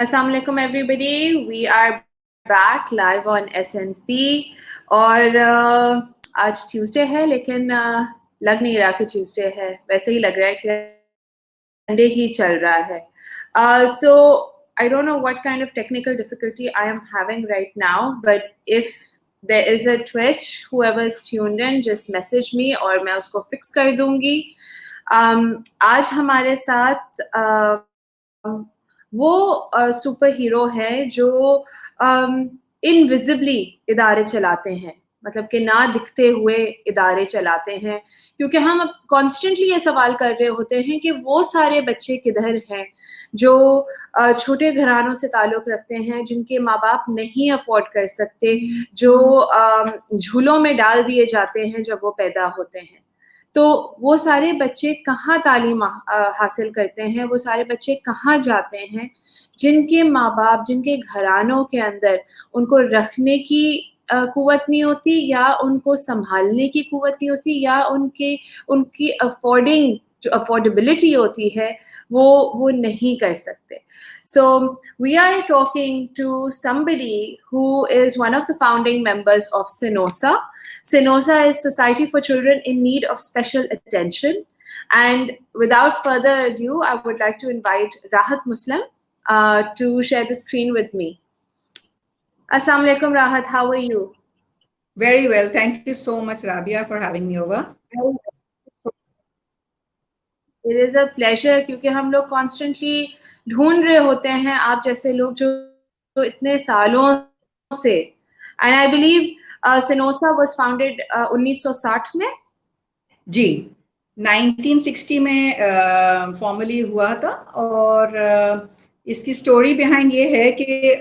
Assalamu alaikum everybody. We are back live on SNP और आज Tuesday है लेकिन लग नहीं रहा कि ट्यूसडे है, वैसे ही लग रहा है कि संडे ही चल रहा है. So I don't know what kind of technical difficulty I am having right now, but if there is a Twitch, whoever is tuned in, just message me और मैं उसको fix कर दूंगी. आज हमारे साथ वो सुपर हीरो है जो इनविजिबली इदारे चलाते हैं, मतलब कि ना दिखते हुए इदारे चलाते हैं, क्योंकि हम कॉन्स्टेंटली ये सवाल कर रहे होते हैं कि वो सारे बच्चे किधर हैं जो छोटे घरानों से ताल्लुक़ रखते हैं, जिनके माँ बाप नहीं अफोर्ड कर सकते, जो झूलों में डाल दिए जाते हैं जब वो पैदा होते हैं. तो वो सारे बच्चे कहाँ तालीम हासिल करते हैं, वो सारे बच्चे कहाँ जाते हैं जिनके माँ बाप, जिनके घरानों के अंदर उनको रखने की कुव्वत नहीं होती, या उनको संभालने की कुव्वत नहीं होती, या उनकी जो अफोर्डेबिलिटी होती है वो नहीं कर सकते. So we are talking to somebody who is one of the founding members of SINOSA. SINOSA is Society for Children in Need of Special Attention. And without further ado, I would like to invite Rahat Muslim to share the screen with me. Assalamu alaikum, Rahat. How are you? Very well. Thank you so much, Rabia, for having me over. It is a pleasure, क्योंकि हम लोग constantly ढूंढ रहे होते हैं आप जैसे लोग जो इतने सालों से. And I believe SINOSA was founded 1960 में. जी, 1960 में फॉर्मली हुआ था. और इसकी स्टोरी बिहाइंड ये है कि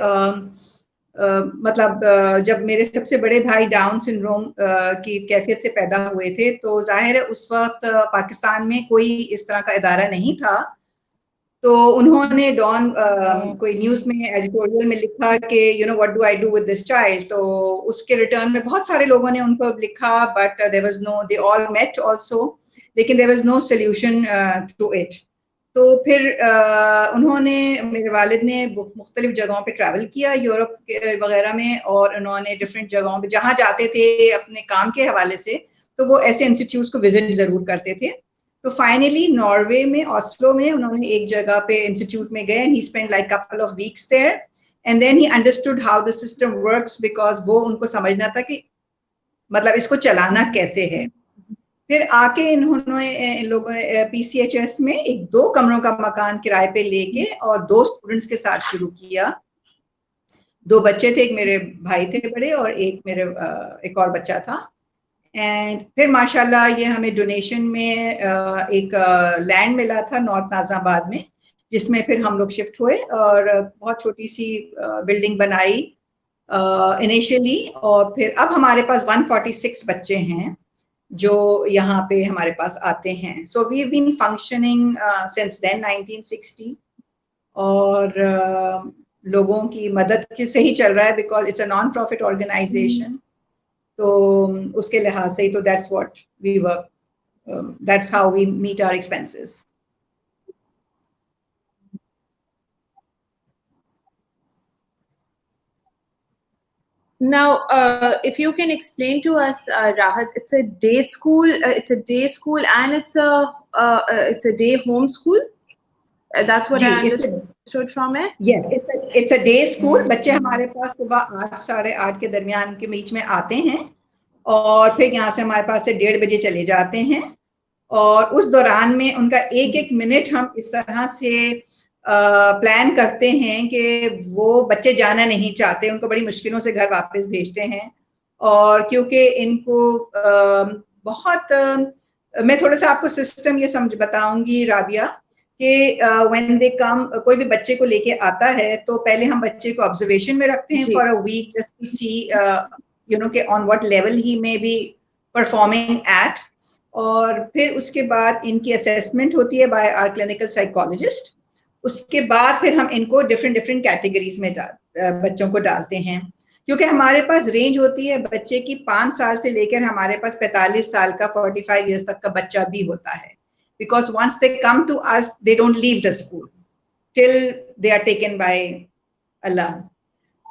मतलब जब मेरे सबसे बड़े भाई डाउन सिंड्रोम की कैफियत से पैदा हुए थे, तो जाहिर है उस वक्त पाकिस्तान में कोई इस तरह का इदारा नहीं था. तो उन्होंने कोई न्यूज़ में एडिटोरियल में लिखा कि what do I do with this child. तो उसके रिटर्न में बहुत सारे लोगों ने उनको लिखा, but there was no, they all met also, लेकिन there was no solution to it. तो फिर उन्होंने, मेरे वालिद ने मुख्तलिफ जगहों पे ट्रैवल किया यूरोप वगैरह में, और उन्होंने डिफरेंट जगहों पे जहाँ जाते थे अपने काम के हवाले से, तो वो ऐसे इंस्टीट्यूट्स को विजिट ज़रूर करते थे. तो फाइनली नॉर्वे में, ऑस्लो में, उन्होंने एक जगह पे इंस्टीट्यूट में गए, and he spent like couple of weeks there, and then he understood how the system works, because वो उनको समझना था कि मतलब इसको चलाना कैसे है. फिर आके इन्होंने, इन लोगों ने PCHS में एक 2 कमरों का मकान किराए पे लेके और 2 स्टूडेंट्स के साथ शुरू किया. 2 बच्चे थे, एक मेरे भाई थे बड़े और एक और बच्चा था. एंड फिर माशाल्लाह ये हमें डोनेशन में एक लैंड मिला था नॉर्थ नाज़ाबाद में, जिसमें फिर हम लोग शिफ्ट हुए और बहुत छोटी सी बिल्डिंग बनाई इनिशियली. और फिर अब हमारे पास 146 बच्चे हैं जो यहाँ पे हमारे पास आते हैं. So we have been functioning since then 1960, और लोगों की मदद से ही चल रहा है, because it's a non profit organisation. तो उसके लिहाज से ही, तो that's what we work, that's how we meet our expenses. Now, if you can explain to us, Rahat, it's a day school. It's a day school, and it's a day home school. That's what I understood from it. Yes, it's a day school. बच्चे हमारे पास सुबह 8 साढ़े 8 के दरमियान के बीच में आते हैं, और फिर यहाँ से हमारे पास से 1:30 बजे चले जाते हैं. और उस दौरान में उनका एक मिनट हम इस तरह से प्लान करते हैं कि वो बच्चे जाना नहीं चाहते, उनको बड़ी मुश्किलों से घर वापस भेजते हैं. और क्योंकि इनको बहुत मैं थोड़ा सा आपको सिस्टम ये बताऊंगी राबिया, कि व्हेन दे कम, कोई भी बच्चे को लेके आता है तो पहले हम बच्चे को ऑब्जर्वेशन में रखते हैं for a week, just to see कि on what level he may be performing at. और फिर उसके बाद इनकी असेसमेंट होती है बाय आवर क्लिनिकल साइकोलॉजिस्ट. उसके बाद फिर हम इनको डिफरेंट कैटेगरीज में बच्चों को डालते हैं, क्योंकि हमारे पास रेंज होती है बच्चे की 5 साल से लेकर हमारे पास 45 साल का 45 इयर्स तक का बच्चा भी होता है. Because once they come to us, they don't leave the school till they are taken by अल्लाह।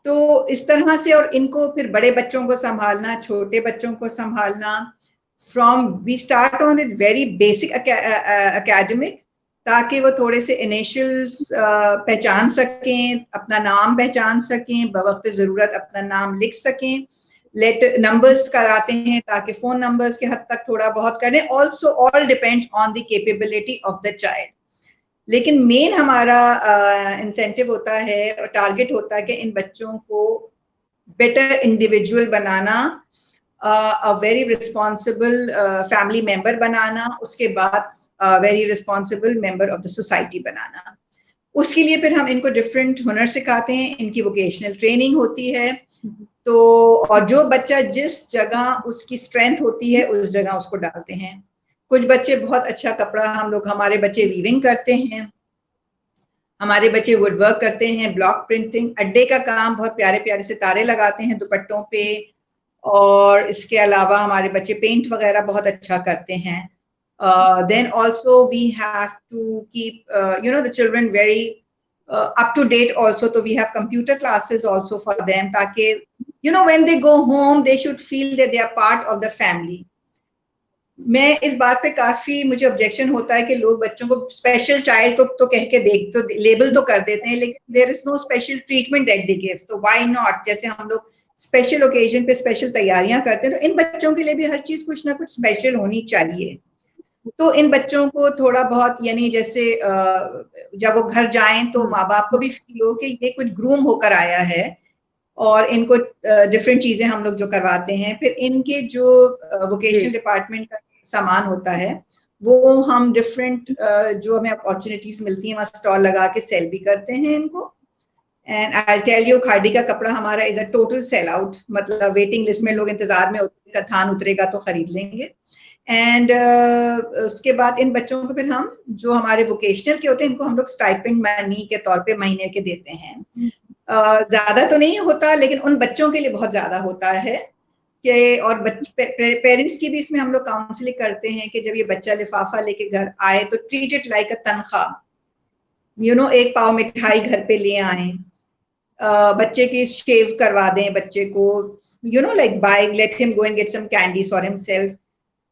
तो इस तरह से, और इनको फिर बड़े बच्चों को संभालना, छोटे बच्चों को संभालना, from we start on it very basic academic, ताकि वो थोड़े से इनिशियल्स पहचान सकें, अपना नाम पहचान सकें, बवक्त ज़रूरत अपना नाम लिख सकें, लेटर नंबर्स कराते हैं ताकि फोन नंबर्स के हद तक थोड़ा बहुत करें। Also all depends on the capability of the child. लेकिन मेन हमारा इंसेंटिव होता है और टारगेट होता है कि इन बच्चों को बेटर इंडिविजुअल बनाना, a very responsible family member बनाना, उसके बाद very responsible member of the society बनाना। उसके लिए फिर हम इनको डिफरेंट हुनर सिखाते हैं, इनकी वोकेशनल ट्रेनिंग होती है। तो और जो बच्चा जिस जगह उसकी स्ट्रेंथ होती है उस जगह उसको डालते हैं। कुछ बच्चे बहुत अच्छा कपड़ा, हमारे बच्चे वीविंग करते हैं, हमारे बच्चे वुड वर्क करते हैं, ब्लॉक प्रिंटिंग, अड्डे का काम, बहुत प्यारे प्यारे से तारे लगाते हैं दुपट्टों पे। और इसके अलावा हमारे बच्चे पेंट वगैरह बहुत अच्छा करते हैं। then also we have to keep the children very up to date also. So we have computer classes also for them, ताकि when they go home they should feel that they are part of the family. मैं इस बात पे काफी मुझे objection होता है कि लोग बच्चों को स्पेशल चाइल्ड को तो कह के देख तो लेबल तो कर देते हैं, लेकिन there is no special treatment that they give. तो व्हाई नॉट, जैसे हम लोग स्पेशल ओकेजन पे स्पेशल तैयारियां करते हैं, तो इन बच्चों के लिए भी हर चीज कुछ ना कुछ स्पेशल होनी चाहिए। तो इन बच्चों को थोड़ा बहुत, यानी जैसे जब वो घर जाएं तो माँ बाप को भी फील हो कि ये कुछ ग्रूम होकर आया है, और इनको डिफरेंट चीजें हम लोग जो करवाते हैं। फिर इनके जो वोकेशनल डिपार्टमेंट का सामान होता है वो हम डिफरेंट जो हमें अपॉर्चुनिटीज मिलती हैं वहाँ स्टॉल लगा के सेल भी करते हैं इनको। And I tell you, khadi का कपड़ा हमारा is a total sell out, मतलब वेटिंग लिस्ट में लोग इंतजार में होते हैं, थान उतरेगा तो खरीद लेंगे। एंड उसके बाद इन बच्चों को फिर हम जो हमारे वोकेशनल के होते हैं इनको हम लोग स्टाइपेंड मनी के तौर पे महीने के देते हैं। ज्यादा तो नहीं होता, लेकिन उन बच्चों के लिए बहुत ज्यादा होता है कि, और पेरेंट्स की भी इसमें हम लोग काउंसलिंग करते हैं कि जब ये बच्चा लिफाफा लेके घर आए तो ट्रीट इट लाइक अ तनख्वाह, एक पाव मिठाई घर पे ले आए, बच्चे की शेव करवा दें बच्चे को, like buy let him go and get some candies for himself.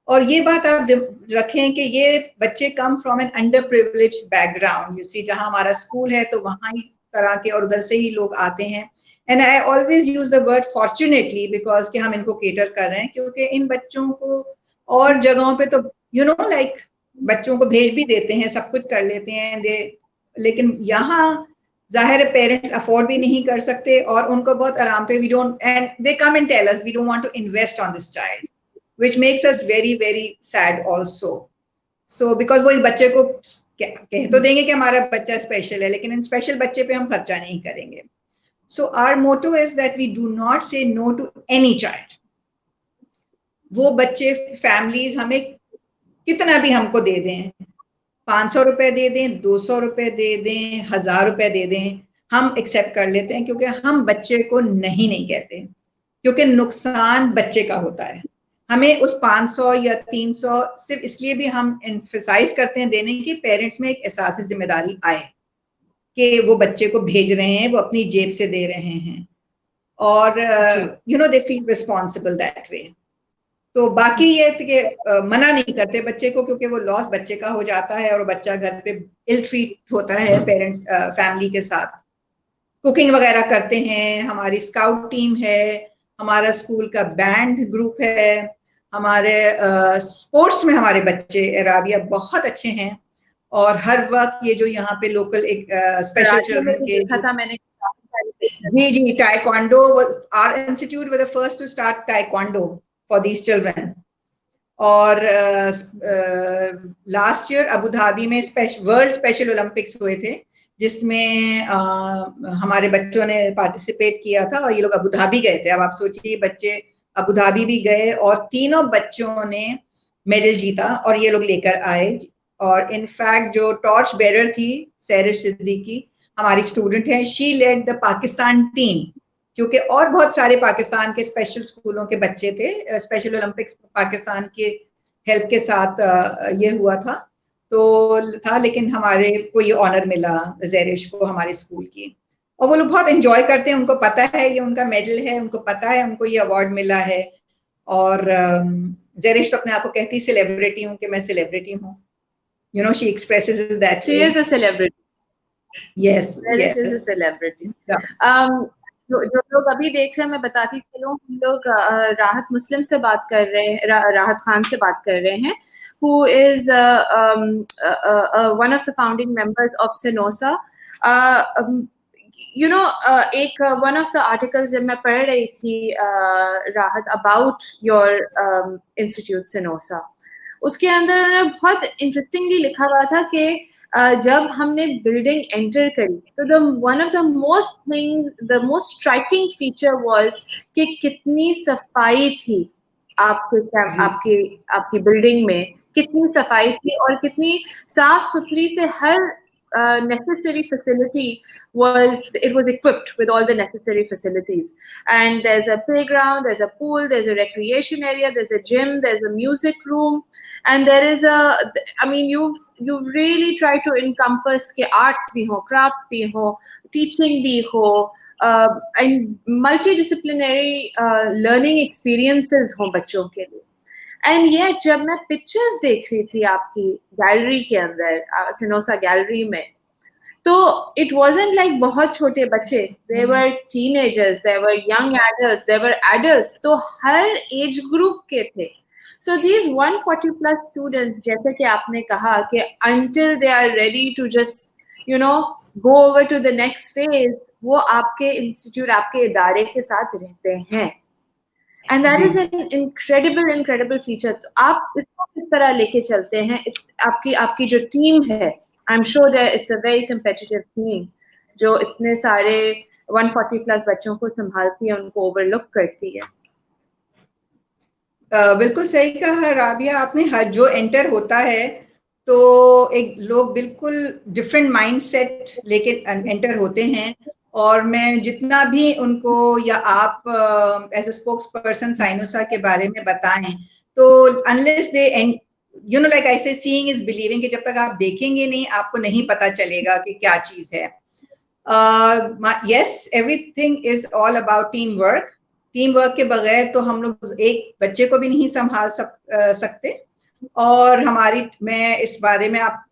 और ये बात आप रखें कि ये बच्चे come from an underprivileged background, जहां हमारा स्कूल है तो वहां ही तरह के और उधर से ही लोग आते हैं। And I always use the word fortunately, because कि हम इनको केटर कर रहे हैं, क्योंकि इन बच्चों को और जगहों पे तो लाइक बच्चों को भेज भी देते हैं, सब कुछ कर लेते हैं लेकिन यहाँ जाहिर है पेरेंट्स अफोर्ड भी नहीं कर सकते, और उनको बहुत आराम से we don't, and they come and tell us we don't want to invest on this child, which makes us very very sad also. So because वो इस बच्चे को कह तो देंगे कि हमारा बच्चा स्पेशल है, लेकिन इन स्पेशल बच्चे पे हम खर्चा नहीं करेंगे। So our motto is that we do not say no to any child. वो बच्चे, फैमिलीज हमें कितना भी हमको दे दें, 500 रुपए दे दें, 200 रुपए दे दें, 1000 रुपए दे दें, हम एक्सेप्ट कर लेते हैं, क्योंकि हम बच्चे को नहीं कहते, क्योंकि नुकसान बच्चे का होता है। हमें उस 500 या 300 सिर्फ इसलिए भी हम एम्फसाइज करते हैं देने की, पेरेंट्स में एक एहसास जिम्मेदारी आए कि वो बच्चे को भेज रहे हैं, वो अपनी जेब से दे रहे हैं, और they feel responsible that way. तो बाकी ये कि मना नहीं करते बच्चे को, क्योंकि वो लॉस बच्चे का हो जाता है और बच्चा घर पे इल ट्रीट होता है पेरेंट्स फैमिली के साथ। कुकिंग वगैरह करते हैं, हमारी स्काउट टीम है, हमारा स्कूल का बैंड ग्रुप है, हमारे स्पोर्ट्स में हमारे बच्चे राबिया बहुत अच्छे हैं, और हर वक्त ये जो यहाँ पे लोकल एक स्पेशल चिल्ड्रन के देखा था मैंने, जी taekwondo, our institute was the first to start taekwondo for these children. और लास्ट ईयर अबू धाबी में वर्ल्ड स्पेशल ओलंपिक्स हुए थे, जिसमें हमारे बच्चों ने पार्टिसिपेट किया था, और ये लोग अबू धाबी गए थे। अब आप सोचिए, बच्चे अबू धाबी भी गए और तीनों बच्चों ने मेडल जीता, और ये लोग लेकर आए। और इनफैक्ट जो टॉर्च बेरर थी सैरिश सिद्दीकी, हमारी स्टूडेंट है, she led the Pakistan team, क्योंकि और बहुत सारे पाकिस्तान के स्पेशल स्कूलों के बच्चे थे। स्पेशल ओलंपिक्स पाकिस्तान के हेल्प के साथ ये हुआ था, तो था, लेकिन हमारे को ये ऑनर मिला जैरिश को, हमारे स्कूल की। और वो लोग बहुत एंजॉय करते हैं, उनको पता है ये उनका मेडल है, उनको पता है उनको ये अवार्ड मिला है। और ज़ेरिश तो अपने आप को कहती है सेलिब्रिटी हूँ, कि मैं सेलिब्रिटी हूँ, you know, she expresses it that She way. is a celebrity. Yes Zelish is a yes. celebrity. जो लोग अभी देख रहे हैं, मैं बताती चलूं, हम लोग राहत मुस्लिम से बात कर रहे हैं, राहत खान से बात कर रहे हैं, who is one of the founding members of Senosa. You know, एक one of the articles जब मैं पढ़ रही थी राहत about your institute Senosa, उसके अंदर उन्होंने बहुत इंटरेस्टिंगली लिखा हुआ था कि जब हमने बिल्डिंग एंटर करी तो one of the most striking feature was कि कितनी सफाई थी आपकी बिल्डिंग में, कितनी सफाई थी और कितनी साफ सुथरी से हर necessary facility was equipped with all the necessary facilities, and there's a playground, there's a pool, there's a recreation area, there's a gym, there's a music room, and there is you've really tried to encompass के arts भी हो, crafts भी हो, teaching भी हो, and multidisciplinary learning experiences हो बच्चों के लिए। एंड ये जब मैं पिक्चर्स देख रही थी आपकी गैलरी के अंदर, सिनोसा गैलरी में, तो इट वाजंट लाइक बहुत छोटे बच्चे, they were teenagers, they were young adults, they were adults, तो हर एज ग्रुप के थे। सो दीज 140 प्लस स्टूडेंट्स, जैसे कि आपने कहा कि until they are ready to just go over to the next phase, वो आपके इंस्टीट्यूट, आपके इदारे के साथ रहते हैं। And that is an incredible feature. तो आप इसको किस तरह लेके चलते हैं? आपकी जो टीम है, I'm sure that it's a very competitive team जो इतने सारे 140 प्लस बच्चों को संभालती है, उनको ओवरलुक करती है। बिल्कुल सही कहा राबिया आपने। हर जो एंटर होता है तो एक लोग बिल्कुल डिफरेंट माइंडसेट लेके एंटर होते हैं, और मैं जितना भी उनको या आप एज अ स्पोक्स पर्सन साइनोसा के बारे में बताएं, तो unless they you know like I से सीइंग इज बिलीविंग, कि जब तक आप देखेंगे नहीं आपको नहीं पता चलेगा कि क्या चीज है। Yes, everything is all about team work. Team work के बगैर तो हम लोग एक बच्चे को भी नहीं संभाल सकते। और मैं इस बारे में आप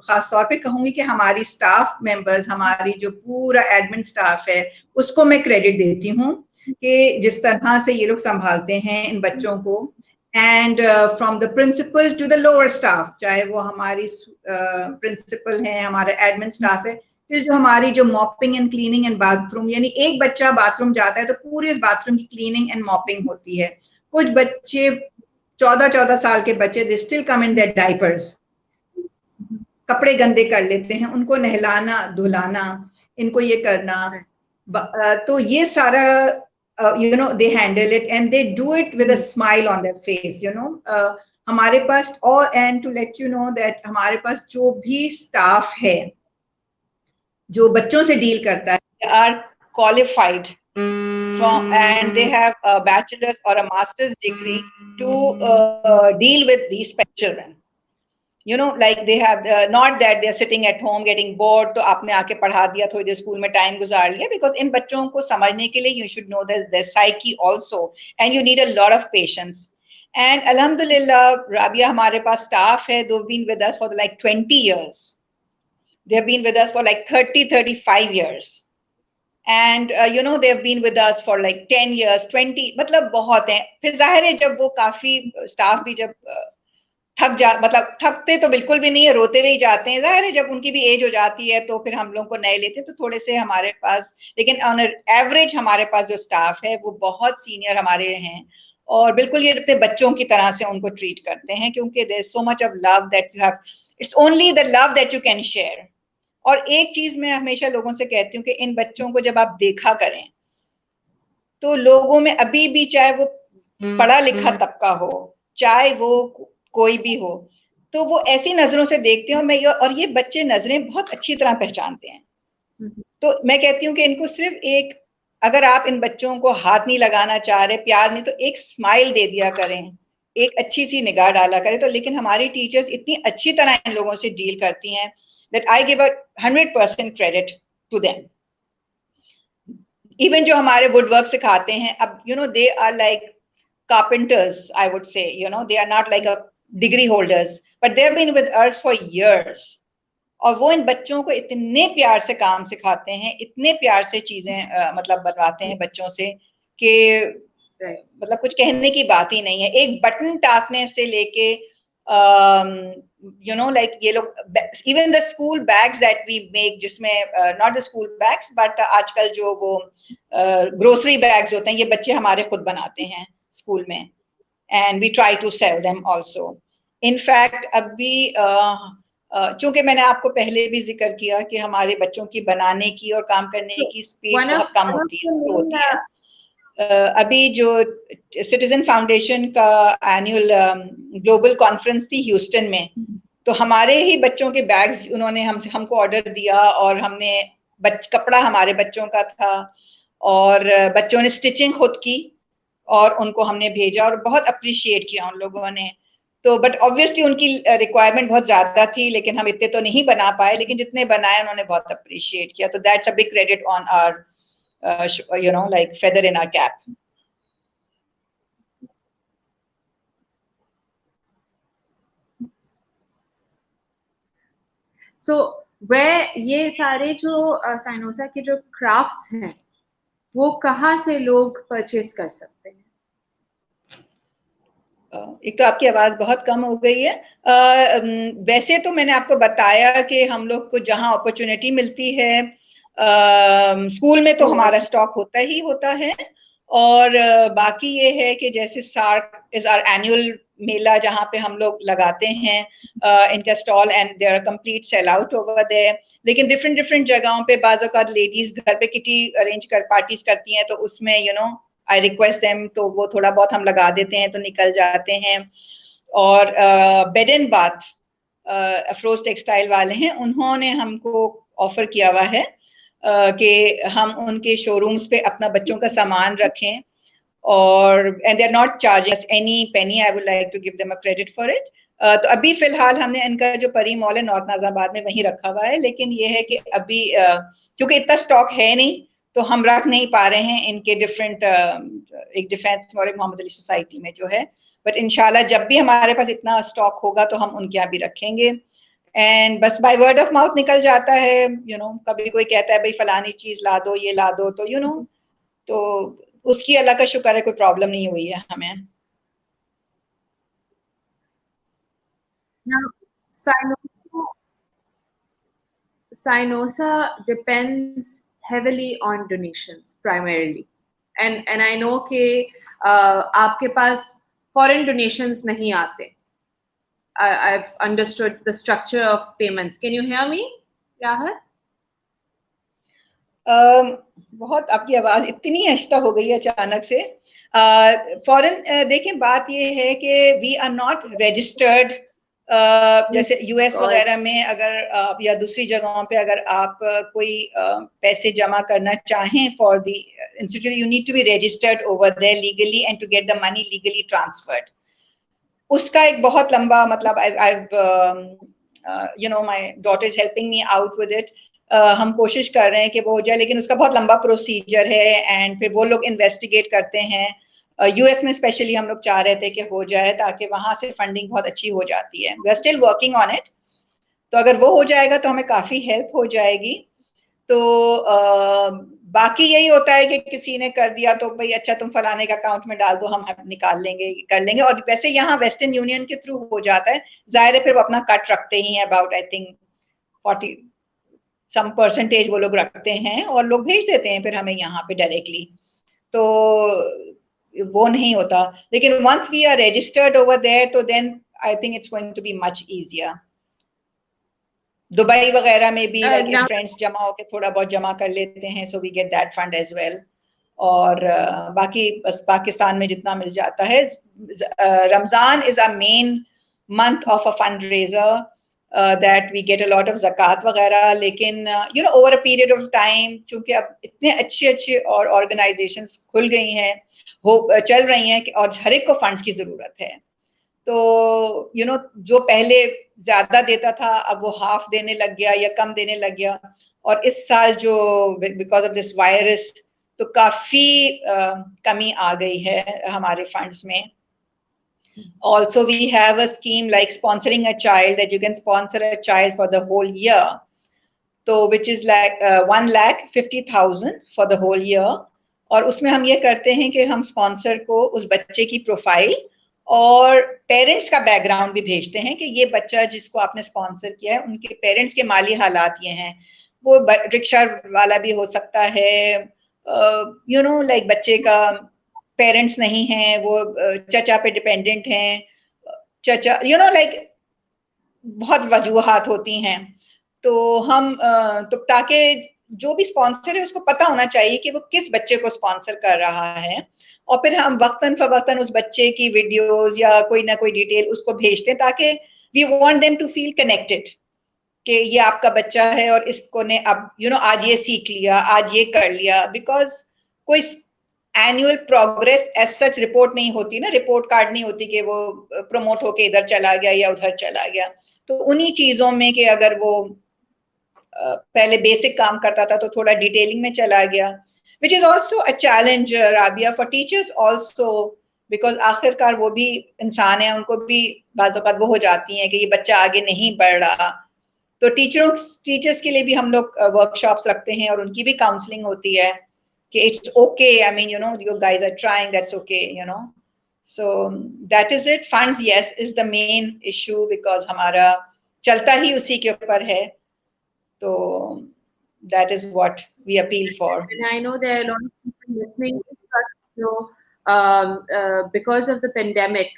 खास तौर पे कहूंगी कि हमारी स्टाफ मेंबर्स, हमारी जो पूरा एडमिन स्टाफ है, उसको मैं क्रेडिट देती हूँ कि जिस तरह से ये लोग संभालते हैं इन बच्चों को। And from the principal to the lower staff, चाहे वो हमारी प्रिंसिपल है, हमारा एडमिन स्टाफ है, फिर जो हमारी जो mopping and cleaning and bathroom, यानी एक बच्चा बाथरूम जाता है तो पूरे बाथरूम की क्लीनिंग एंड मॉपिंग होती है। कुछ बच्चे 14 साल के बच्चे, they still come in their diapers, कपड़े गंदे कर लेते हैं, उनको नहलाना धुलाना, इनको ये करना, तो ये सारा you know they handle it and they do it with a smile on their face, you know. हमारे पास, और and to let you know that हमारे पास जो भी स्टाफ है जो बच्चों से डील करता है, they are qualified from, and they have a bachelor's or a master's degree to deal with these children. You know, like they have not that they are sitting at home getting bored, तो आपने आके पढ़ा दिया, थोड़ी देर school में time गुजार लिया, because इन बच्चों को समझने के लिए you should know their psyche also, and you need a lot of patience. And alhamdulillah, Rabia, हमारे पास staff है, they've been with us for like 20 years. They've been with us for like 35 years. And you know, they've been with us for like 10 years, 20, मतलब बहुत हैं। फिर जाहिर है जब वो काफी स्टाफ भी जब मतलब थकते तो बिल्कुल भी नहीं है, रोते हुए ही जाते हैं। जाहिर है जब उनकी भी एज हो जाती है तो फिर हम लोग को नए लेते हैं, तो थोड़े से हमारे पास, लेकिन ऑन एवरेज हमारे पास जो स्टाफ है वो बहुत सीनियर हमारे हैं, और बिल्कुल ये अपने बच्चों की तरह से उनको ट्रीट करते हैं, क्योंकि there is so much of love that you have, it's only the love that you can share. और एक चीज मैं हमेशा लोगों से कहती हूँ कि इन बच्चों को जब आप देखा करें तो लोगों में अभी भी, चाहे वो पढ़ा लिखा तबका हो, चाहे वो कोई भी हो, तो वो ऐसी नजरों से देखते हैं, और ये बच्चे नजरें बहुत अच्छी तरह पहचानते हैं। तो मैं कहती हूँ कि इनको सिर्फ एक, अगर आप इन बच्चों को हाथ नहीं लगाना चाह रहे, प्यार नहीं, तो एक स्माइल दे दिया करें, एक अच्छी सी निगाह डाला करें। तो लेकिन हमारी टीचर्स इतनी अच्छी तरह इन लोगों से डील करती हैं that I give 100% credit to them. Even जो हमारे वुड वर्क सिखाते हैं, अब you know they are like carpenters, I would say, you know, they are not like a degree holders, but they have been with us for years. और वो इन बच्चों को इतने प्यार से काम सिखाते हैं, इतने प्यार से चीजें मतलब बनवाते हैं बच्चों से कि मतलब कुछ कहने की बात ही नहीं है। एक बटन टाकने से लेके you know, like ये लोग, even the school bags that we make, जिसमें not the school bags but आजकल जो वो grocery bags होते हैं, ये बच्चे हमारे खुद बनाते हैं स्कूल में, and we try to sell them also. In fact, अभी चूंकि मैंने आपको पहले भी जिक्र किया कि हमारे बच्चों की बनाने की और काम करने की स्पीड बहुत कम होती है, स्लो होती है। अभी जो सिटीजन फाउंडेशन का एनुअल ग्लोबल कॉन्फ्रेंस थी ह्यूस्टन में, तो हमारे ही बच्चों के बैग्स उन्होंने हमको ऑर्डर दिया, और हमने कपड़ा हमारे बच्चों का था, और बच्चों ने स्टिचिंग खुद की, और उनको हमने भेजा, और बहुत अप्रिशिएट किया उन लोगों ने। तो बट ऑब्वियसली उनकी रिक्वायरमेंट बहुत ज्यादा थी, लेकिन हम इतने तो नहीं बना पाए, लेकिन जितने बनाए उन्होंने बहुत अप्रिशिएट किया। तो that's a big credit on our you know, like feather in our cap. So where ये सारे जो साइनोसा के जो क्राफ्ट्स हैं, वो कहाँ से लोग परचेस कर सकते हैं? एक तो आपकी आवाज बहुत कम हो गई है। वैसे तो मैंने आपको बताया कि हम लोग को जहां अपॉर्चुनिटी मिलती है, स्कूल में तो हमारा स्टॉक होता ही होता है, और बाकी ये है कि जैसे SAARC is our annual mela, जहाँ पे हम लोग लगाते हैं इनका stall, and there are complete sell out over there. लेकिन डिफरेंट डिफरेंट जगहों पे बाज़ औक़ात लेडीज घर पे किटी अरेंज कर पार्टीज करती हैं, तो उसमें you know I request them, तो वो थोड़ा बहुत हम लगा देते हैं, तो निकल जाते हैं। और bed and bath Afroz textile वाले हैं, उन्होंने हमको ऑफर किया हुआ है कि हम उनके शोरूम्स पे अपना बच्चों का सामान रखें, और and they are not charging us any penny. I would like to give them a credit for it. तो अभी फिलहाल हमने इनका जो परी मॉल है नॉर्थ नाज़ाबाद में, वहीं रखा हुआ है, लेकिन ये है कि अभी क्योंकि इतना स्टॉक है नहीं, तो हम रख नहीं पा रहे हैं इनके डिफरेंट एक डिफेंस और एक मोहम्मद अली सोसाइटी में जो है। बट इंशाल्लाह जब भी हमारे पास इतना स्टॉक होगा तो हम उनके यहाँ भी रखेंगे। एंड बस बाय वर्ड ऑफ माउथ निकल जाता है, यू नो, कभी कोई कहता है भाई फलानी चीज ला दो, ये ला दो, तो यू नो, तो उसकी अल्लाह का शुक्र है कोई प्रॉब्लम नहीं हुई है हमें। Now, Sinosa depends heavily on donations primarily, and I know कि आपके पास foreign donations नहीं आते. I've understood the structure of payments. Can you hear me, Rahat? बहुत आपकी आवाज इतनी आहिस्ता हो गई है अचानक से। फॉरेन देखें, बात ये है कि वी आर नॉट रजिस्टर्ड, जैसे यूएस वगैरह में अगर या दूसरी जगहों पे अगर आप कोई पैसे जमा करना चाहें for the institute, you need to be registered over there legally and to get the money legally transferred. उसका एक बहुत लंबा मतलब you know my daughter is helping me out with it. हम कोशिश कर रहे हैं कि वो हो जाए, लेकिन उसका बहुत लंबा प्रोसीजर है, एंड फिर वो लोग इन्वेस्टिगेट करते हैं। यूएस में स्पेशली हम लोग चाह रहे थे कि हो जाए, ताकि वहां से फंडिंग बहुत अच्छी हो जाती है। We are still working on it, तो अगर वो हो जाएगा तो हमें काफी हेल्प हो जाएगी। तो बाकी यही होता है कि किसी ने कर दिया तो भाई अच्छा तुम फलाने का अकाउंट में डाल दो, हम निकाल लेंगे, कर लेंगे। और वैसे यहाँ वेस्टर्न यूनियन के थ्रू हो जाता है, जाहिर है फिर वो अपना कट रखते ही हैं, about I think 40 some percentage वो लोग रखते हैं, और लोग भेज देते हैं फिर हमें यहाँ पे डायरेक्टली, तो वो नहीं होता। लेकिन once we are registered over there, तो then I think it's going to be much easier. Dubai वगैरह में भी लाइक फ्रेंड्स जमा होकर थोड़ा बहुत जमा कर लेते हैं, so we get that fund as well. और बाकी बस पाकिस्तान में जितना मिल जाता है। Ramzan is a main month of a fundraiser that we get a lot of zakat वगैरह, लेकिन you know over a period of time, चूंकि अब इतने अच्छे और organizations खुल गई हैं, चल रही हैं, और हर एक को फंड्स की जरूरत है, तो you know जो पहले ज्यादा देता था अब वो हाफ देने लग गया या कम देने लग गया। और इस साल जो बिकॉज ऑफ दिस वायरस, तो काफी कमी आ गई है हमारे फंड्स में. Also, we have a scheme like sponsoring a child, that you can sponsor a child for the whole year. So, which is like 1,50,000 for the whole year. और उसमें हम ये करते हैं कि हम स्पॉन्सर को उस बच्चे की प्रोफाइल और पेरेंट्स का बैकग्राउंड भी भेजते हैं कि ये बच्चा जिसको आपने स्पॉन्सर किया है उनके पेरेंट्स के माली हालात ये हैं. वो रिक्शा वाला भी हो सकता है, यू नो लाइक बच्चे का पेरेंट्स नहीं हैं, वो चचा पे डिपेंडेंट हैं, चचा यू नो लाइक बहुत वजूहात होती हैं. तो हम तो ताकि जो भी स्पॉन्सर है उसको पता होना चाहिए कि वो किस बच्चे को स्पॉन्सर कर रहा है, और फिर हम वक्तन फवक्तन उस बच्चे की वीडियोस या कोई ना कोई डिटेल उसको भेजते हैं, ताकि we want them to feel connected कि ये आपका बच्चा है और इसको ने अब यू नो आज ये सीख लिया, आज ये कर लिया. बिकॉज कोई annual progress as such report नहीं होती ना, रिपोर्ट कार्ड नहीं होती कि वो प्रमोट होके इधर चला गया या उधर चला गया. तो उन्हीं चीजों में कि अगर वो पहले बेसिक काम करता था तो थोड़ा डिटेलिंग में चला गया, which is also a challenge, Rabia, for teachers also, because आखिरकार वो भी इंसान है, उनको भी बाज़ औक़ात वो हो जाती हैं कि ये बच्चा आगे नहीं बढ़ रहा. तो टीचर्स के लिए भी हम लोग वर्कशॉप्स रखते हैं और उनकी भी काउंसलिंग होती है कि it's okay, I mean, you know, you guys are trying, that's okay, you know. So that is it. Funds, yes, is the main issue because हमारा चलता ही उसी के ऊपर है. So that is what we appeal for. And I know there are a lot of people listening, because of the pandemic,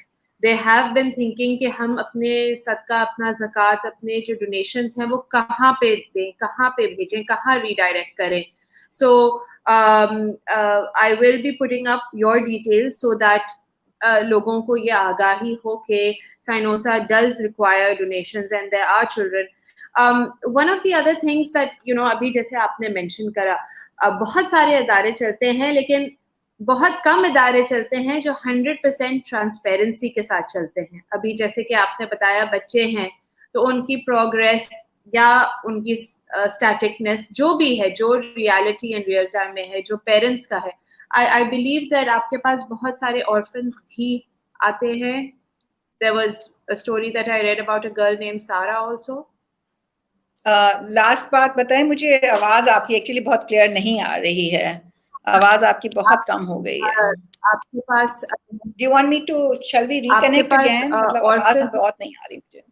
they have been thinking कि हम अपने सदका, अपना ज़कात, अपने जो डोनेशंस हैं वो कहाँ पे दें, कहाँ पे भेजें, कहाँ रीडायरेक्ट करें. So I will be putting up your details so that लोगों को ये आगाही हो कि साइनोसा does require donations and there are children. One of the other things that you know, अभी जैसे आपने मेंशन करा, बहुत सारे इदारे चलते हैं लेकिन बहुत कम इदारे चलते हैं जो 100% ट्रांसपेरेंसी के साथ चलते हैं. अभी जैसे कि आपने बताया बच्चे हैं तो उनकी प्रोग्रेस या उनकी स्टैटिकनेस जो भी है, जो रियलिटी एंड रियल टाइम में है, जो पेरेंट्स का है, आई बिलीव दैट आपके पास बहुत सारे ऑर्फन्स भी आते हैं. There was a story that I read about a girl named Sarah also. Last बात बताएं मुझे, आवाज आपकी एक्चुअली बहुत क्लियर नहीं आ रही है, आवाज आपकी बहुत कम हो गई है. आपके पास Do you want me to, shall we reconnect again? मतलब आवाज बहुत नहीं आ रही मुझे.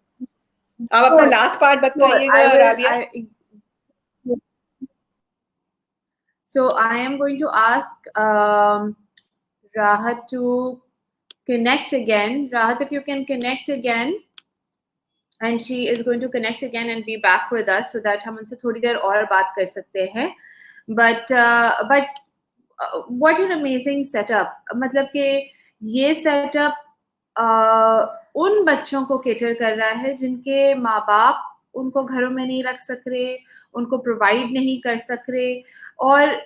आप अपना लास्ट पार्ट बताइएगा Rabia. So I am going to ask Rahat to connect again. Rahat, if you can connect again. And she is going to connect again and be back with us so that हम उनसे थोड़ी देर और बात कर सकते हैं. But what an amazing setup. मतलब कि ये setup उन बच्चों को cater कर रहा है जिनके माँ बाप उनको घरों में नहीं रख सक रहे, उनको provide नहीं कर सक रहे. और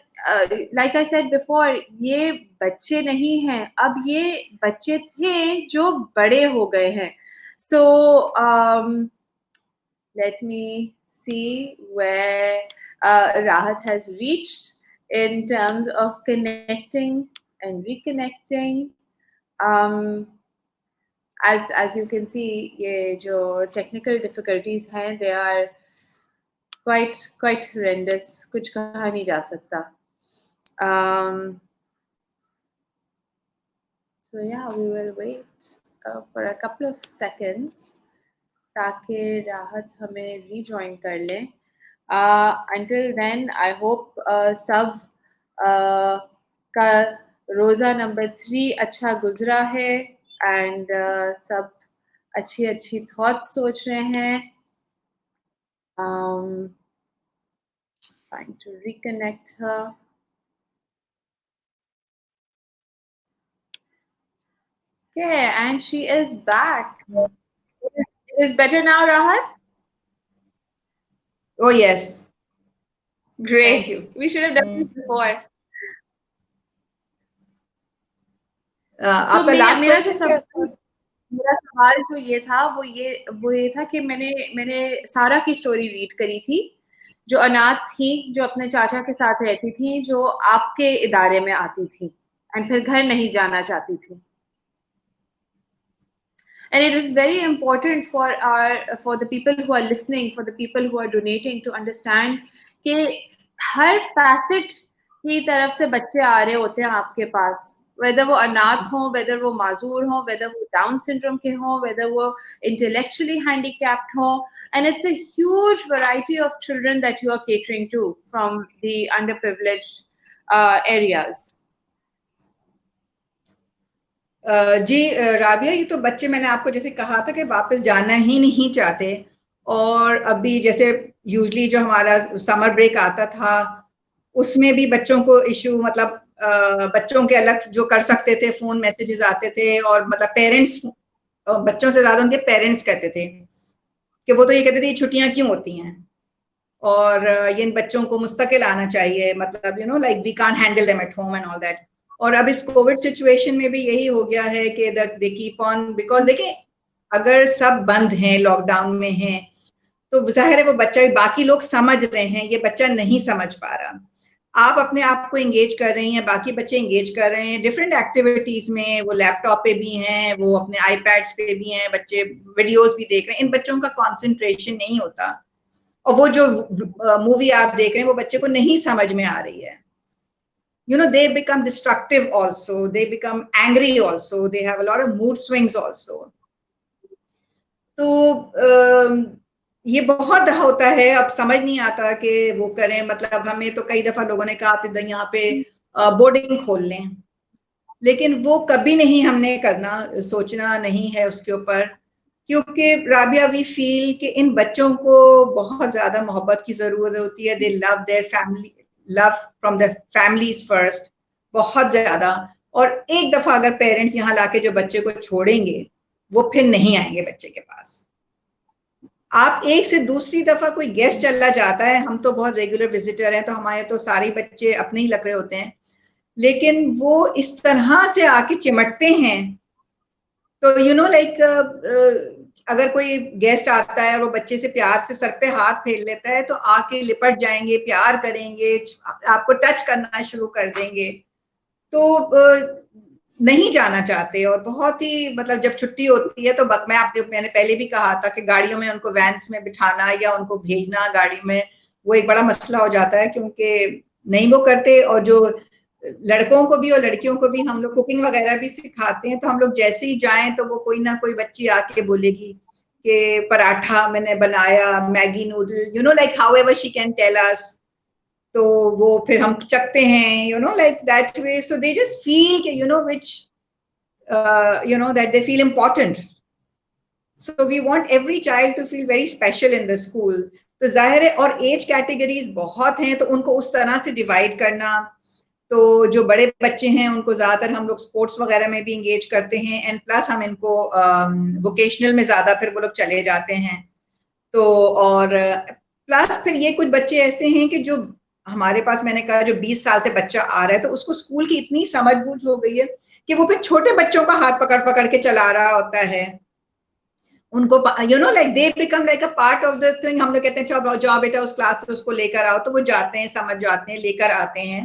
like I said before, ये बच्चे नहीं हैं, अब ये बच्चे थे जो बड़े हो गए हैं. So let me see where Rahat has reached in terms of connecting and reconnecting. As you can see, ये जो technical difficulties हैं, they are quite horrendous. कुछ कहा नहीं जा सकता. So yeah, we will wait for a couple of seconds ताकि राहत हमें rejoin कर लें. Until then, I hope सब का रोज़ा नंबर 3 अच्छा गुजरा है and सब अच्छी thoughts सोच रहे हैं. Trying to reconnect her. Okay, and she is back. It is better now, Rahat? Oh yes. Great. Thank you. We should have done this before. आपका लास्ट क्वेश्चन, मेरा सवाल जो ये था वो ये था कि मैंने सारा की स्टोरी रीड करी थी जो अनाथ थी, जो अपने चाचा के साथ रहती थी, जो आपके इदारे में आती थी एंड फिर घर नहीं जाना चाहती थी। And it is very important for the people who are listening, for the people who are donating, to understand कि हर facet की तरफ से बच्चे आ रहे होते हैं आपके पास, whether वो अनाथ हों, whether वो माजूर हों, whether वो डाउन सिंड्रोम के हों, whether वो intellectually handicapped हों, and it's a huge variety of children that you are catering to from the underprivileged areas. जी राबिया, ये तो बच्चे मैंने आपको जैसे कहा था कि वापस जाना ही नहीं चाहते, और अभी जैसे यूजली जो हमारा समर ब्रेक आता था उसमें भी बच्चों को इशू, मतलब बच्चों के अलग जो कर सकते थे, फोन मैसेजेस आते थे, और मतलब पेरेंट्स, बच्चों से ज्यादा उनके पेरेंट्स कहते थे कि वो तो ये कहते थे ये छुट्टियां क्यों होती हैं, और ये इन बच्चों को मुस्तकिल आना चाहिए, मतलब you know like we can't handle them at home and all that. और अब इस कोविड सिचुएशन में भी यही हो गया है कि दे कीप ऑन, बिकॉज देखिए अगर सब बंद हैं, लॉकडाउन में हैं, तो जाहिर है वो बच्चा, बाकी लोग समझ रहे हैं, ये बच्चा नहीं समझ पा रहा। आप अपने आप को एंगेज कर रही हैं, बाकी बच्चे एंगेज कर रहे हैं डिफरेंट एक्टिविटीज में, वो लैपटॉप पे भी हैं, वो अपने आईपैड्स पे भी हैं, बच्चे वीडियोस भी देख रहे हैं, इन बच्चों का कंसंट्रेशन नहीं होता, और वो जो मूवी आप देख रहे हैं वो बच्चे को नहीं समझ में आ रही है। You know, they become destructive also, they become angry also, they have a lot of mood swings also. तो ये बहुत होता है, अब समझ नहीं आता कि वो करें, मतलब हमें तो कई दफा लोगों ने कहा आप यहाँ पे बोर्डिंग खोल लें, लेकिन वो कभी नहीं हमने करना, सोचना नहीं है उसके ऊपर, क्योंकि राबिया वी फील कि इन बच्चों को बहुत ज्यादा मोहब्बत की जरूरत होती है। दे love their family, love from the families first, बहुत ज्यादा। और एक दफा अगर पेरेंट्स यहाँ लाके जो बच्चे को छोड़ेंगे, वो फिर नहीं आएंगे बच्चे के पास। आप एक से दूसरी दफा कोई गेस्ट चला जाता है, हम तो बहुत रेगुलर विजिटर हैं, तो हमारे तो सारे बच्चे अपने ही लग रहे होते हैं, लेकिन वो इस तरह से आके चिमटते हैं, तो यू नो लाइक अगर कोई गेस्ट आता है और वो बच्चे से प्यार से सर पे हाथ फेर लेता है, तो आके लिपट जाएंगे, प्यार करेंगे, आपको टच करना शुरू कर देंगे, तो नहीं जाना चाहते। और बहुत ही मतलब जब छुट्टी होती है तो मैंने पहले भी कहा था कि गाड़ियों में उनको वैन्स में बिठाना या उनको भेजना गाड़ी में, वो एक बड़ा मसला हो जाता है, क्योंकि नहीं वो करते। और जो लड़कों को भी और लड़कियों को भी हम लोग कुकिंग वगैरह भी सिखाते हैं, तो हम लोग जैसे ही जाएं तो वो कोई ना कोई बच्ची आके बोलेगी कि पराठा मैंने बनाया, Maggi noodle, you know like however she can tell us, तो वो फिर हम चखते हैं, you know like that way. So they just feel कि you know which you know that they feel important, so we want every child to feel very special in the school। तो जाहिर है, और एज कैटेगरीज बहुत हैं, तो उनको उस तरह से डिवाइड करना। तो जो बड़े बच्चे हैं उनको ज्यादातर हम लोग स्पोर्ट्स वगैरह में भी इंगेज करते हैं, एंड प्लस हम इनको वोकेशनल में ज्यादा फिर वो लोग चले जाते हैं। तो और प्लस फिर ये कुछ बच्चे ऐसे हैं कि जो हमारे पास, मैंने कहा जो 20 साल से बच्चा आ रहा है, तो उसको स्कूल की इतनी समझ बूझ हो गई है कि वो फिर छोटे बच्चों का हाथ पकड़ पकड़ के चला रहा होता है उनको, you know like they become like a part of the thing. हम लोग कहते हैं चलो जाओ बेटा उस क्लास से उसको लेकर आओ, तो वो जाते हैं, समझ जाते हैं, लेकर आते हैं।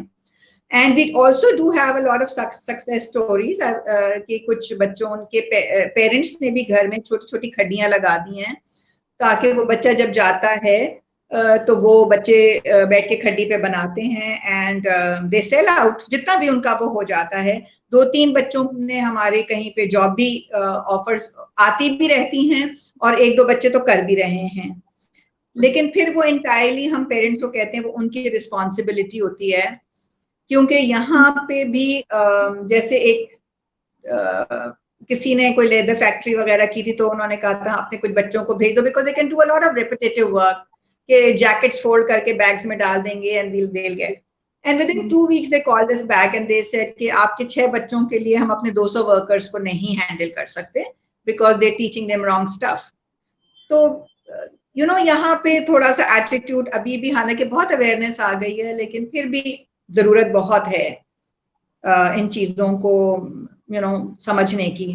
And we also do have a lot of success stories कि कुछ बच्चों, उनके पेरेंट्स ने भी घर में छोटी छोटी खड्डियां लगा दी हैं, ताकि वो बच्चा जब जाता है तो वो बच्चे बैठ के खड्डी पे बनाते हैं, एंड दे सेल आउट, जितना भी उनका वो हो जाता है। 2-3 बच्चों ने हमारे कहीं पे जॉब भी ऑफर्स आती भी रहती हैं, और 1-2 बच्चे तो कर भी रहे हैं। लेकिन फिर वो इंटायरली हम पेरेंट्स को कहते हैं वो उनकी रिस्पॉन्सिबिलिटी होती है, क्योंकि यहाँ पे भी जैसे एक किसी ने कोई लेदर फैक्ट्री वगैरह की थी, तो उन्होंने कहा था अपने कुछ बच्चों को भेज दो, because they can do a lot of repetitive work, के जैकेट्स फोल्ड करके बैग्स में डाल देंगे and they'll get, and within 2 weeks they called us back and they said कि आपके 6 बच्चों के लिए हम अपने 200 वर्कर्स को नहीं हैंडल कर सकते because they're teaching them wrong stuff। तो यू नो यहाँ पे थोड़ा सा एटीट्यूड अभी भी, हालांकि बहुत अवेयरनेस आ गई है, लेकिन फिर भी जरूरत बहुत है इन चीजों को यू नो समझने की।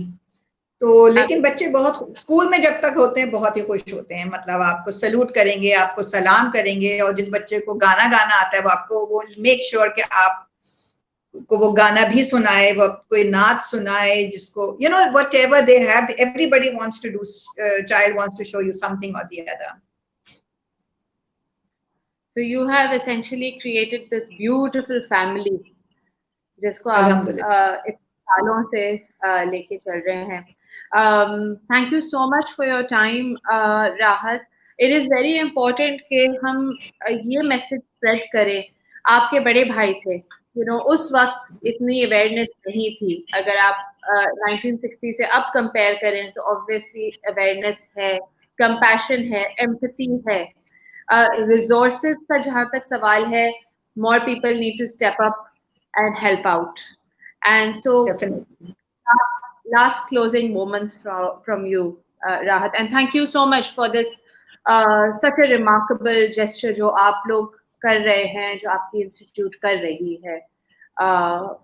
तो लेकिन बच्चे बहुत स्कूल में जब तक होते हैं बहुत ही खुश होते हैं, मतलब आपको सैल्यूट करेंगे, आपको सलाम करेंगे, और जिस बच्चे को गाना गाना आता है वो आपको वो मेक श्योर कि आप को वो गाना भी सुनाए, वो कोई नाच सुनाए, जिसको you know whatever they have, everybody wants to do, child wants to show you something और the other. So you have essentially created this beautiful family जिसको आप अल्हम्दुलिल्लाह. इतने सालों से लेके चल रहे हैं. Thank you so much for your time, राहत. It is very important कि हम ये मैसेज स्प्रेड करें. आपके बड़े भाई थे, उस वक्त इतनी अवेयरनेस नहीं थी. अगर आप 1960 से अब कंपेयर करें तो ऑब्वियसली अवेयरनेस है, कंपैशन है, एम्पैथी है. रिसोर्सेज का जहाँ तक सवाल है, more people need to step up and help out. And so, Definitely. last closing moments from you, Rahat, and thank you so much for this such a remarkable gesture जो आप लोग कर रहे हैं, जो आपकी इंस्टीट्यूट कर रही है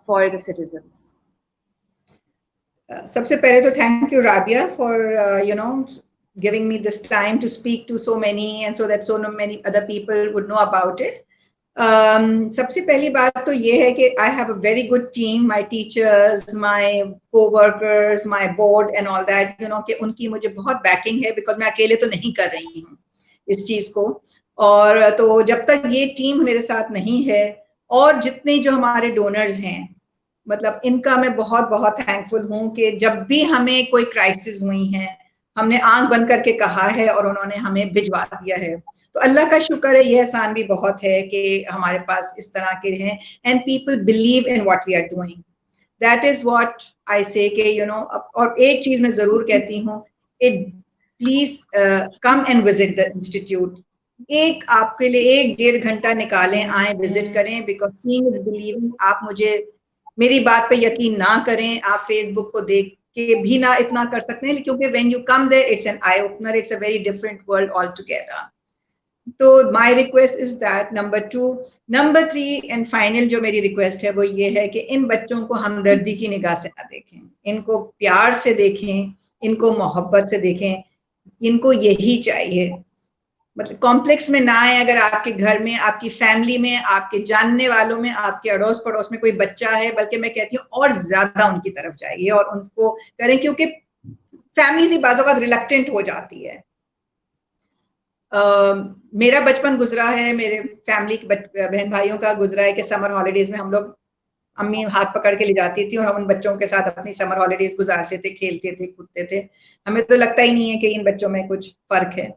for the citizens. सबसे पहले तो thank you Rabia for giving me this time to speak to so many, and so that so many other people would know about it. सबसे पहली बात तो ये है कि I have a very good team, my teachers, my co-workers, my board and all that, कि उनकी मुझे बहुत backing है, because मैं अकेले तो नहीं कर रही हूँ इस चीज को. और तो जब तक ये टीम मेरे साथ नहीं है, और जितने जो हमारे डोनर्स हैं, मतलब इनका मैं बहुत बहुत थैंकफुल हूँ कि जब भी हमें कोई क्राइसिस हुई है, हमने आंख बंद करके कहा है और उन्होंने हमें भिजवा दिया है. तो अल्लाह का शुक्र है, ये एहसान भी बहुत है कि हमारे पास इस तरह के हैं, and people believe in what we are doing. That is what I say कि और एक चीज मैं जरूर कहती हूँ, please come and visit the institute. एक आपके लिए 1-1.5 घंटा निकालें, आए, विजिट करें, बिकॉज सीइंग इज बिलीविंग. आप मुझे मेरी बात पे यकीन ना करें, आप फेसबुक को देख के भी ना इतना कर सकते हैं, क्योंकि when you come there it's an eye opener, it's a very different world all together. तो my request is that. Number 2, number 3 and final जो मेरी रिक्वेस्ट है वो ये है कि इन बच्चों को हमदर्दी की निगाह से ना देखें, इनको प्यार से देखें, इनको मोहब्बत से देखें. इनको यही चाहिए, मतलब कॉम्प्लेक्स में ना आए. अगर आपके घर में, आपकी फैमिली में, आपके जानने वालों में, आपके अड़ोस पड़ोस में कोई बच्चा है, बल्कि मैं कहती हूँ और ज्यादा उनकी तरफ जाइए और उनको करें, क्योंकि फैमिली ही बाजों का रिलक्टेंट हो जाती है. मेरा बचपन गुजरा है, मेरे फैमिली के बहन भाइयों का गुजरा है कि समर हॉलीडेज में हम लोग, अम्मी हाथ पकड़ के ले जाती थी और हम उन बच्चों के साथ अपनी समर हॉलीडेज गुजारते थे, खेलते थे, कूदते थे. हमें तो लगता ही नहीं है कि इन बच्चों में कुछ फर्क है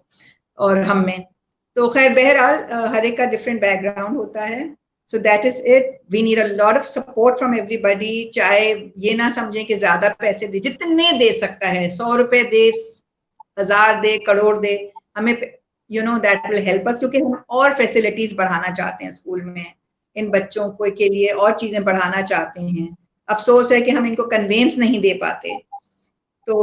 और हम में. तो खैर बहरहाल हर एक का डिफरेंट बैकग्राउंड होता है. So that is it. We need a lot of support from everybody. चाहे ये ना समझें कि ज्यादा पैसे दे, जितने दे सकता है, 100 रुपए दे, 1000 दे, करोड़ दे, हमें दैट विल हेल्प अस, क्योंकि हम और फैसिलिटीज बढ़ाना चाहते हैं स्कूल में, इन बच्चों को के लिए और चीजें बढ़ाना चाहते हैं. अफसोस है कि हम इनको कन्वेंस नहीं दे पाते. तो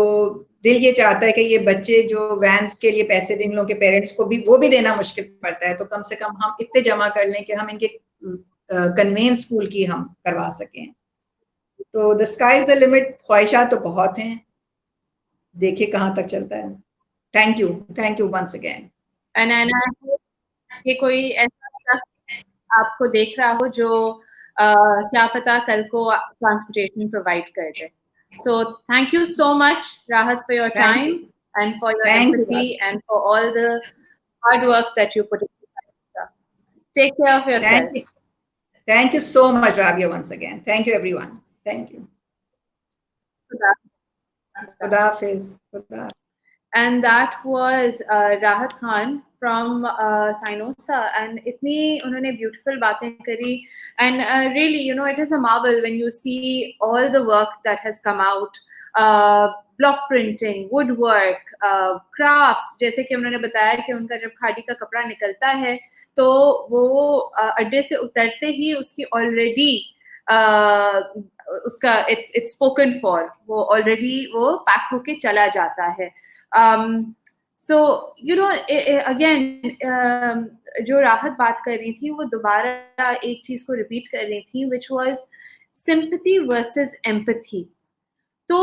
दिल ये चाहता है कि ये बच्चे जो वैन्स के लिए पैसे दें, इन लोगों के पेरेंट्स को भी वो भी देना मुश्किल पड़ता है, तो कम से कम हम इतने जमा कर लें कि हम इनके कन्वेंस स्कूल की हम करवा सकें. तो the sky is the limit. ख्वाहिशात तो बहुत हैं, देखिए कहाँ तक चलता है. Thank you once again. ये कोई ऐसा आपको देख रहा हो जो क्या पता कल को ट्रांसपोर्टेशन प्रोवाइड कर दे. So thank you so much, Rahat, for your time and for your empathy and for all the hard work that you put into it. Take care of yourself. Thank you so much, Rabia, once again. Thank you, everyone. Thank you. Khuda Hafiz. And that was Rahat Khan from Sinosa, and itni unhone beautiful baatein kari, and really, it is a marvel when you see all the work that has come out. Block printing, woodwork, crafts. जैसे कि उन्होंने बताया कि उनका जब खादी का कपड़ा निकलता है तो वो अड्डे से उतरते ही उसकी ऑलरेडी उसका it's spoken for, वो ऑलरेडी वो पैक होके चला जाता है. So again जो राहत बात कर रही थी वो दोबारा एक चीज को रिपीट कर रही थी, which was sympathy versus empathy. तो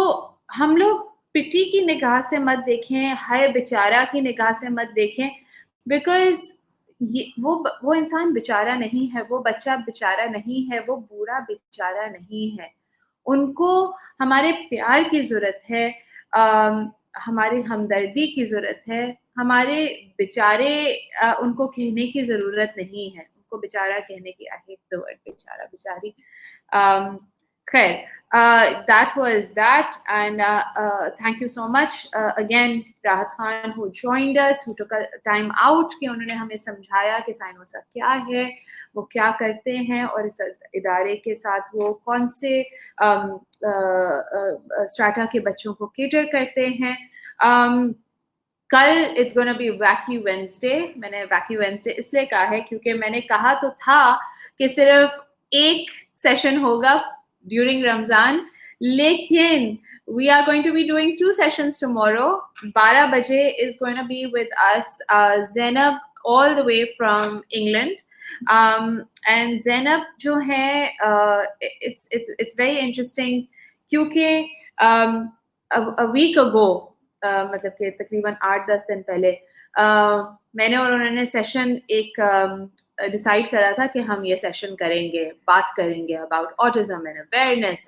हम लोग पिटी की निगाह से मत देखें, हाय बेचारा की निगाह से मत देखें, बिकॉज़ ये वो इंसान बेचारा नहीं है, वो बच्चा बेचारा नहीं है, वो बूढ़ा बेचारा नहीं है। उनको हमारे प्यार की ज़रूरत है, हमारी हमदर्दी की ज़रूरत है, हमारे बेचारे उनको कहने की ज़रूरत नहीं है। उनको बेचारा कहने की, आई हेट द वर्ड बेचारा, बेचारी। खैर, that was that, and thank you so much again राहत Khan, who joined us, who took a time out कि उन्होंने हमें समझाया कि साइनोसा क्या है, वो क्या करते हैं और इस इदारे के साथ वो कौन से स्ट्राटा के बच्चों को केटर करते हैं। कल इट्स गोना बी वैकी वेंसडे। मैंने वैकी वेंसडे इसलिए कहा है क्योंकि मैंने कहा तो था कि सिर्फ एक सेशन होगा ड्यूरिंग रमजान, लेकिन we are going to be doing 2 sessions tomorrow. 12 बजे is going to be with us Zainab all the way from England. And Zainab जो है it's very interesting क्योंकि a week ago मतलब कि तकरीबन 8-10 दिन पहले मैंने और उन्होंने सेशन एक डिसाइड करा था कि हम ये सेशन करेंगे, बात करेंगे about autism and awareness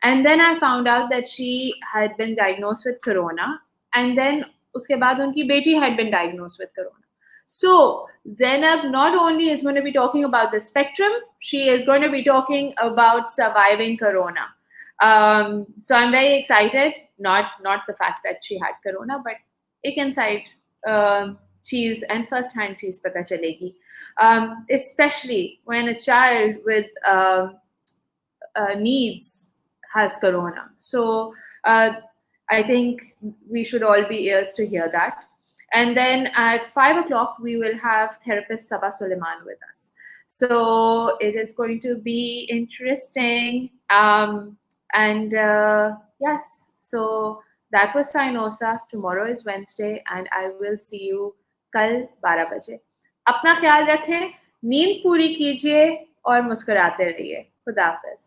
and then I found out that she had been diagnosed with corona, and then उसके बाद उनकी बेटी had been diagnosed with corona. So Zainab not only is going to be talking about the spectrum, she is going to be talking about surviving corona. So I'm very excited, not the fact that she had corona, but एक insight चीज and first hand चीज पता चलेगी, especially when a child with needs has corona. So I think we should all be ears to hear that. And then at 5 o'clock, we will have therapist Sabah Suleiman with us. So it is going to be interesting. And yes, so that was Sainosa. Tomorrow is Wednesday, and I will see you kal 12 baje. अपना ख्याल रखें, नींद पूरी कीजिए और मुस्कुराते रहिए। खुदा हाफिज।